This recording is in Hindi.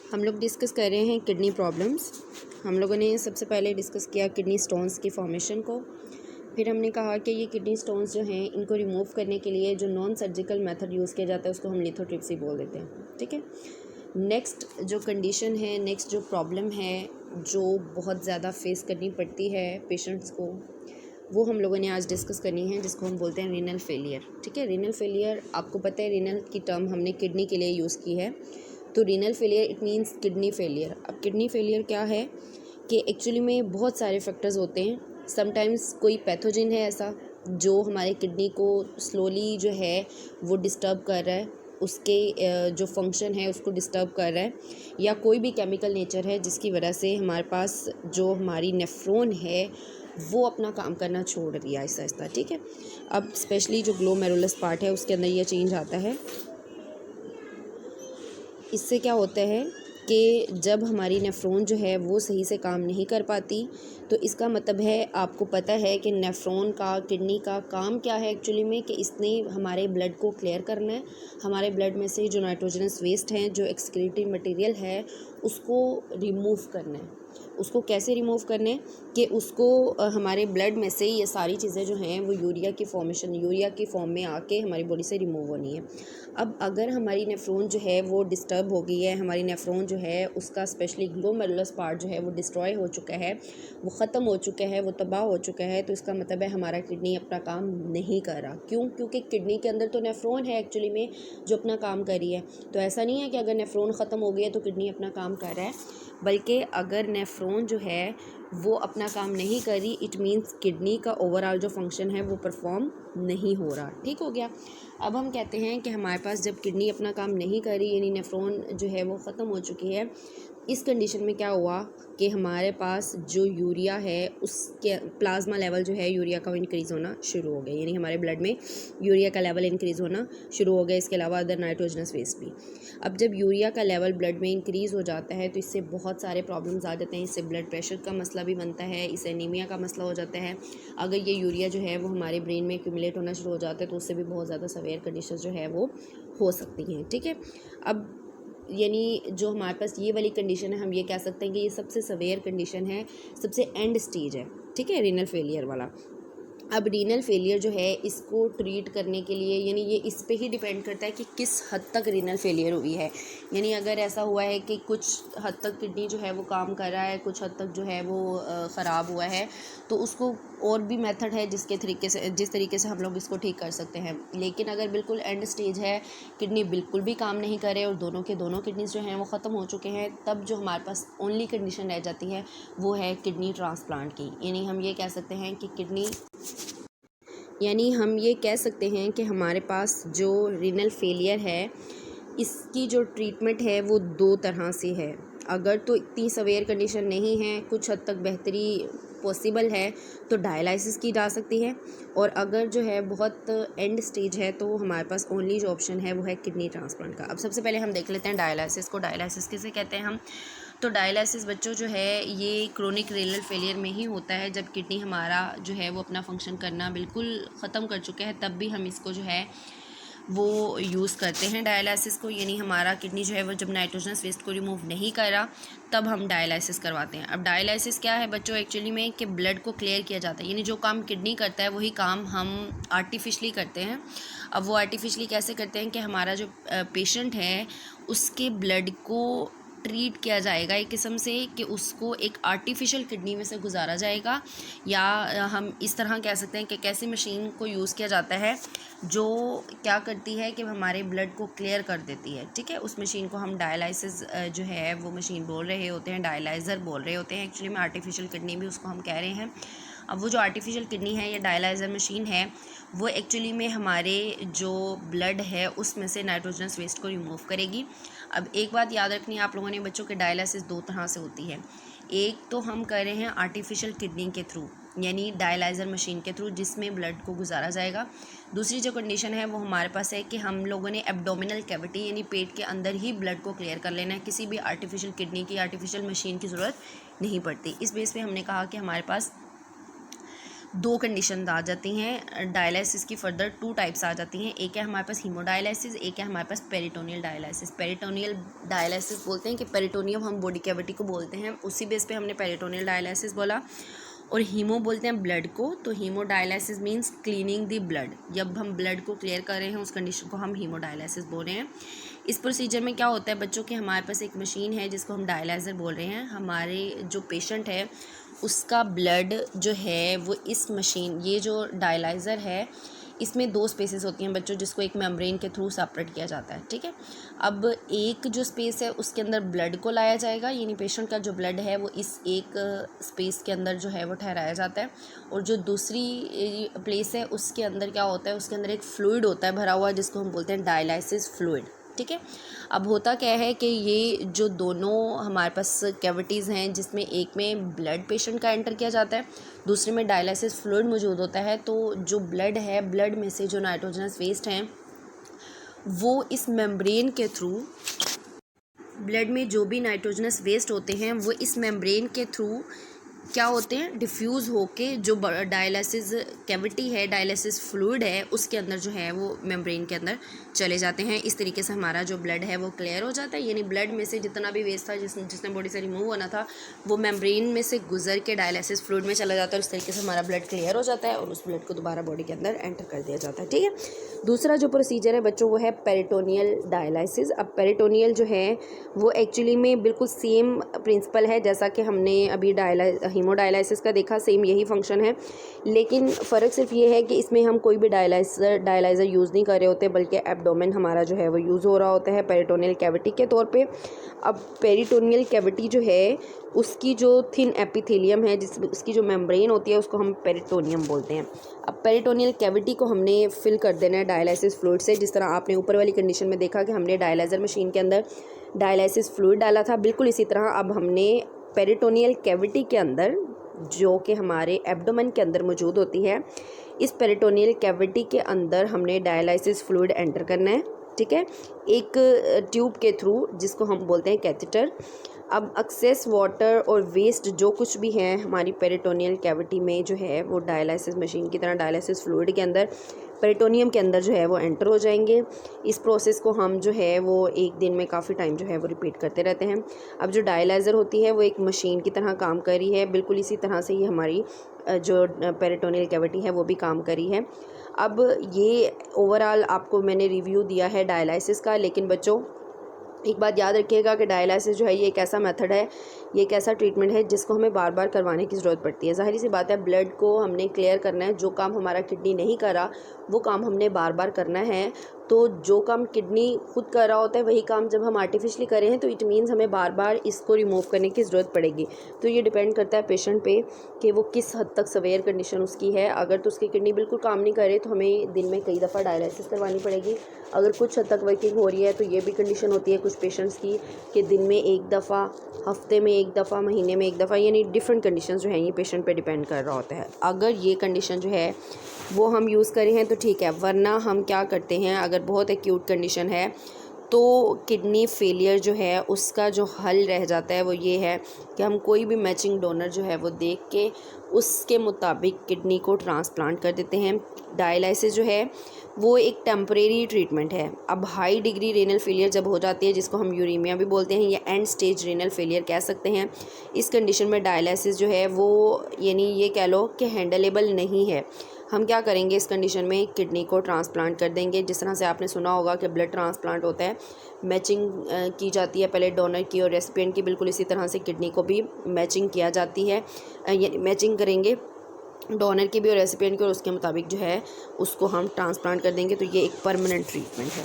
हम लोग डिस्कस कर रहे हैं किडनी प्रॉब्लम्स। हम लोगों ने सबसे पहले डिस्कस किया किडनी स्टोन्स की फॉर्मेशन को। फिर हमने कहा कि ये किडनी स्टोन्स जो हैं इनको रिमूव करने के लिए जो नॉन सर्जिकल मेथड यूज़ किया जाता है उसको हम लिथोट्रिप्सी बोल देते हैं। ठीक है। नेक्स्ट जो कंडीशन है, नेक्स्ट जो प्रॉब्लम है जो बहुत ज़्यादा फेस करनी पड़ती है पेशेंट्स को, वो हम लोगों ने आज डिस्कस करनी है, जिसको हम बोलते हैं रीनल फेलियर। ठीक है। रीनल फेलियर, आपको पता है रीनल की टर्म हमने किडनी के लिए यूज़ की है। तो renal failure it means kidney failure. अब किडनी फेलियर क्या है कि एक्चुअली में बहुत सारे फैक्टर्स होते हैं। समटाइम्स कोई पैथोजन है ऐसा जो हमारे किडनी को स्लोली जो है वो डिस्टर्ब कर रहा है, उसके जो फंक्शन है उसको डिस्टर्ब कर रहा है, या कोई भी केमिकल नेचर है जिसकी वजह से हमारे पास जो हमारी नेफ्रॉन है वो अपना काम करना छोड़ रही है आहिस्ता आहिस्ता। ठीक है। अब स्पेशली जो ग्लोमेरुलस पार्ट है उसके अंदर ये चेंज आता है। इससे क्या होता है कि जब हमारी नेफ्रॉन जो है वो सही से काम नहीं कर पाती, तो इसका मतलब है, आपको पता है कि नेफ्रॉन का, किडनी का काम क्या है एक्चुअली में, कि इसने हमारे ब्लड को क्लियर करना है। हमारे ब्लड में से जो नाइट्रोजनस वेस्ट हैं, जो एक्सक्रीटरी मटेरियल है, उसको रिमूव करना है। उसको कैसे रिमूव करना है कि उसको हमारे ब्लड में से ये सारी चीज़ें जो हैं वो यूरिया की फॉर्म में आके हमारी बॉडी से रिमूव होनी है। अब अगर हमारी नेफ्रॉन जो है वो डिस्टर्ब हो गई है, हमारी नेफ्रॉन जो है उसका स्पेशली ग्लोमेरुलस पार्ट जो है वो डिस्ट्रॉय हो चुका है, वो ख़त्म हो चुका है, वो तबाह हो चुका है, तो इसका मतलब है हमारा किडनी अपना काम नहीं कर रहा। क्यों? क्योंकि किडनी के अंदर तो नेफ्रॉन है एक्चुअली में जो अपना काम कर रही है। तो ऐसा नहीं है कि अगर नेफ्रॉन ख़त्म हो गई है तो किडनी अपना काम कर रहा है, बल्कि अगर नेफ्रॉन जो है वो अपना काम नहीं कर रही, इट मीन्स किडनी का ओवरऑल जो फंक्शन है वो परफॉर्म नहीं हो रहा। ठीक हो गया। अब हम कहते हैं कि हमारे पास जब किडनी अपना काम नहीं कर रही, यानी नेफ्रॉन जो है वो ख़त्म हो चुकी है, इस कंडीशन में क्या हुआ कि हमारे पास जो यूरिया है उसके प्लाज्मा लेवल जो है यूरिया का वो इंक्रीज़ होना शुरू हो गया, यानी हमारे ब्लड में यूरिया का लेवल इंक्रीज़ होना शुरू हो गया। इसके अलावा अदर नाइट्रोजनस वेस्ट भी। अब जब यूरिया का लेवल ब्लड में इंक्रीज़ हो जाता है तो इससे बहुत सारे प्रॉब्लम्स आ जाते हैं। इससे ब्लड प्रेशर का मसला भी बनता है, इससे एनीमिया का मसला हो जाता है। अगर ये यूरिया जो है वो हमारे ब्रेन में एक्यूमुलेट होना शुरू हो जाता है तो उससे भी बहुत ज़्यादा सवेयर कंडीशन जो है वो हो सकती हैं। ठीक है। अब यानी जो हमारे पास ये वाली कंडीशन है, हम ये कह सकते हैं कि ये सबसे सवेयर कंडीशन है, सबसे एंड स्टेज है। ठीक है, रीनल फेलियर वाला। अब रीनल फेलियर जो है इसको ट्रीट करने के लिए, यानी ये इस पे ही डिपेंड करता है कि किस हद तक रीनल फेलियर हुई है। यानी अगर ऐसा हुआ है कि कुछ हद तक किडनी जो है वो काम कर रहा है, कुछ हद तक जो है वो ख़राब हुआ है, तो उसको और भी मेथड है जिस तरीके से हम लोग इसको ठीक कर सकते हैं। लेकिन अगर बिल्कुल एंड स्टेज है, किडनी बिल्कुल भी काम नहीं करे और दोनों के दोनों किडनीज जो हैं वो ख़त्म हो चुके हैं, तब जो हमारे पास ओनली कंडीशन रह जाती है वो है किडनी ट्रांसप्लांट की। यानी हम ये कह सकते हैं कि हमारे पास जो रीनल फेलियर है इसकी जो ट्रीटमेंट है वो दो तरह से है। अगर तो इतनी सवेयर कंडीशन नहीं है, कुछ हद तक बेहतरी पॉसिबल है, तो डायलिसिस की जा सकती है। और अगर जो है बहुत एंड स्टेज है तो हमारे पास ओनली जो ऑप्शन है वो है किडनी ट्रांसप्लांट का। अब सबसे पहले हम देख लेते हैं डायलिसिस को। डायलिसिस किसे कहते हैं हम? तो डायलिसिस बच्चों जो है ये क्रोनिक रीनल फेलियर में ही होता है, जब किडनी हमारा जो है वो अपना फंक्शन करना बिल्कुल ख़त्म कर चुके हैं, तब भी हम इसको जो है वो यूज़ करते हैं डायलिसिस को। यानी हमारा किडनी जो है वो जब नाइट्रोजनस वेस्ट को रिमूव नहीं कर रहा तब हम डायलिसिस करवाते हैं। अब डायलिसिस क्या है बच्चों एक्चुअली में, कि ब्लड को क्लियर किया जाता है। यानी जो काम किडनी करता है वही काम हम आर्टिफिशली करते हैं। अब वो आर्टिफिशली कैसे करते हैं कि हमारा जो पेशेंट है उसके ब्लड को ट्रीट किया जाएगा एक किस्म से, कि उसको एक आर्टिफिशियल किडनी में से गुजारा जाएगा, या हम इस तरह कह सकते हैं कि कैसी मशीन को यूज़ किया जाता है जो क्या करती है कि हमारे ब्लड को क्लियर कर देती है। ठीक है। उस मशीन को हम डायलिसिस जो है वो मशीन बोल रहे होते हैं, डायलाइज़र बोल रहे होते हैं एक्चुअली में, आर्टिफिशियल किडनी भी उसको हम कह रहे हैं। अब वो जो आर्टिफिशियल किडनी है या डायलाइज़र मशीन है वो एक्चुअली में हमारे जो ब्लड है उसमें से नाइट्रोजनस वेस्ट को रिमूव करेगी। अब एक बात याद रखनी है आप लोगों ने बच्चों के, डायलिसिस दो तरह से होती है। एक तो हम कर रहे हैं आर्टिफिशियल किडनी के थ्रू, यानी डायलाइज़र मशीन के थ्रू, जिसमें ब्लड को गुजारा जाएगा। दूसरी जो कंडीशन है वो हमारे पास है कि हम लोगों ने एब्डोमिनल कैविटी यानी पेट के अंदर ही ब्लड को क्लियर कर लेना है, किसी भी आर्टिफिशियल किडनी की, आर्टिफिशियल मशीन की ज़रूरत नहीं पड़ती। इस बेस पे हमने कहा कि हमारे पास दो कंडीशन आ जाती हैं डायलिसिस की। फर्दर 2 टाइप्स आ जाती हैं। एक है हमारे पास हीमोडायलिसिस, एक है हमारे पास पेरिटोनियल डायलिसिस। पेरिटोनियल डायलिसिस बोलते हैं कि पेरिटोनियम हम बॉडी कैविटी को बोलते हैं, उसी बेस पे हमने पेरिटोनियल डायलिसिस बोला। और हीमो बोलते हैं ब्लड को, तो haemodialysis means cleaning the blood. जब हम ब्लड को क्लियर कर रहे हैं उस कंडीशन को हम हीमोडायलिसिस बोल रहे हैं। इस प्रोसीजर में क्या होता है बच्चों कि हमारे पास एक मशीन है जिसको हम डायलाइज़र बोल रहे हैं। हमारे जो पेशेंट है उसका ब्लड जो है वो इस मशीन, ये जो डायलाइज़र है इसमें 2 स्पेसेस होती हैं बच्चों, जिसको एक मेम्ब्रेन के थ्रू सेपरेट किया जाता है, ठीक है। अब एक जो स्पेस है उसके अंदर ब्लड को लाया जाएगा, यानी पेशेंट का जो ब्लड है वो इस एक स्पेस के अंदर जो है वो ठहराया जाता है। और जो दूसरी प्लेस है उसके अंदर क्या होता है, उसके अंदर एक फ्लूइड होता है भरा हुआ, जिसको हम बोलते हैं डायलाइसिस फ्लूइड, ठीक है। अब होता क्या है कि ये जो दोनों हमारे पास कैविटीज़ हैं, जिसमें एक में ब्लड पेशेंट का एंटर किया जाता है, दूसरे में डायलिसिस फ्लूइड मौजूद होता है। तो जो ब्लड है, ब्लड में से जो नाइट्रोजनस वेस्ट हैं वो इस मेम्ब्रेन के थ्रू, ब्लड में जो भी नाइट्रोजनस वेस्ट होते हैं वो इस मेम्ब्रेन के थ्रू क्या होते हैं, डिफ्यूज़ होके जो डायलिसिस कैविटी है, डायलिसिस फ्लूइड है, उसके अंदर जो है वो मेम्ब्रेन के अंदर चले जाते हैं। इस तरीके से हमारा जो ब्लड है वो क्लियर हो जाता है, यानी ब्लड में से जितना भी वेस्ट था जिसने बॉडी से रिमूव होना था वो मेम्ब्रेन में से गुजर के डायलिसिस फ्लूइड में चला जाता है। इस तरीके से हमारा ब्लड क्लियर हो जाता है और उस ब्लड को दोबारा बॉडी के अंदर एंटर कर दिया जाता है, ठीक है। दूसरा जो प्रोसीजर है बच्चों वो है पेरिटोनियल डायलिसिस। अब पेरिटोनियल जो है वो एक्चुअली में बिल्कुल सेम प्रिंसिपल है जैसा कि हमने अभी हीमोडायलिसिस का देखा, सेम यही फंक्शन है, लेकिन फ़र्क सिर्फ ये है कि इसमें हम कोई भी डायलाइज़र यूज़ नहीं कर रहे होते, बल्कि एब्डोमेन हमारा जो है वो यूज़ हो रहा होता है पेरिटोनियल कैविटी के तौर पे। अब पेरिटोनियल कैविटी जो है उसकी जो थिन एपिथेलियम है, उसकी जो मेम्ब्रेन होती है उसको हम पेरिटोनियम बोलते हैं। अब पेरिटोनियल कैविटी को हमने फिल कर देना है डायलिसिस फ्लूइड से। जिस तरह आपने ऊपर वाली कंडीशन में देखा कि हमने डायलाइज़र मशीन के अंदर डायलिसिस फ्लूइड डाला था, बिल्कुल इसी तरह अब हमने पेरिटोनियल कैविटी के अंदर, जो कि हमारे एब्डोमेन के अंदर मौजूद होती है, इस पेरिटोनियल कैविटी के अंदर हमने डायलिसिस फ्लूइड एंटर करना है, ठीक है, एक ट्यूब के थ्रू जिसको हम बोलते हैं कैथेटर। अब एक्सेस वाटर और वेस्ट जो कुछ भी है हमारी पेरिटोनियल कैविटी में जो है वो डायलिसिस मशीन की तरह डायलिसिस फ्लूइड के अंदर, पेरिटोनियम के अंदर जो है वो एंटर हो जाएंगे। इस प्रोसेस को हम जो है वो एक दिन में काफ़ी टाइम जो है वो रिपीट करते रहते हैं। अब जो डायलाइज़र होती है वो एक मशीन की तरह काम कर रही है, बिल्कुल इसी तरह से ही हमारी जो पेरिटोनियल कैविटी है वो भी काम कर रही है। अब ये ओवरऑल आपको मैंने रिव्यू दिया है डायलिसिस का, लेकिन बच्चों एक बात याद रखिएगा कि डायलिसिस जो है ये एक ऐसा मेथड है, ये एक ऐसा ट्रीटमेंट है जिसको हमें बार बार करवाने की ज़रूरत पड़ती है। ज़ाहिर सी बात है, ब्लड को हमने क्लियर करना है, जो काम हमारा किडनी नहीं कर रहा वो काम हमने बार बार करना है। तो जो काम किडनी खुद कर रहा होता है वही काम जब हम आर्टिफिशियली करें हैं तो इट मीन्स हमें बार बार इसको रिमूव करने की ज़रूरत पड़ेगी। तो ये डिपेंड करता है पेशेंट पे कि वो किस हद तक सवेयर कंडीशन उसकी है। अगर तो उसकी किडनी बिल्कुल काम नहीं करे तो हमें दिन में कई दफ़ा डायलिसिस करवानी पड़ेगी। अगर कुछ हद तक वर्किंग हो रही है तो ये भी कंडीशन होती है कुछ पेशेंट्स की कि दिन में एक दफ़ा, हफ्ते में एक दफ़ा, महीने में एक दफ़ा, यानी डिफरेंट कंडीशंस जो हैं ये पेशेंट पे डिपेंड कर रहा होता है। अगर ये कंडीशन जो है वो हम यूज़ करें हैं तो ठीक है, वरना हम क्या करते हैं, अगर बहुत एक्यूट कंडीशन है तो किडनी फेलियर जो है उसका जो हल रह जाता है वो ये है कि हम कोई भी मैचिंग डोनर जो है वो देख के उसके मुताबिक किडनी को ट्रांसप्लांट कर देते हैं। डायलिसिस जो है वो एक टेम्परेरी ट्रीटमेंट है। अब हाई डिग्री रेनल फेलियर जब हो जाती है, जिसको हम यूरीमिया भी बोलते हैं या एंड स्टेज रेनल फेलियर कह सकते हैं, इस कंडीशन में डायलिसिस जो है वो यानी ये कह लो कि हैंडलेबल नहीं है। हम क्या करेंगे इस कंडीशन में, किडनी को ट्रांसप्लांट कर देंगे। जिस तरह से आपने सुना होगा कि ब्लड ट्रांसप्लांट होता है, मैचिंग की जाती है पहले डोनर की और रेसिपिएंट की, बिल्कुल इसी तरह से किडनी को भी मैचिंग किया जाती है, यानी मैचिंग करेंगे डोनर की भी और रेसिपिएंट की, और उसके मुताबिक जो है उसको हम ट्रांसप्लांट कर देंगे। तो ये एक परमानेंट ट्रीटमेंट है।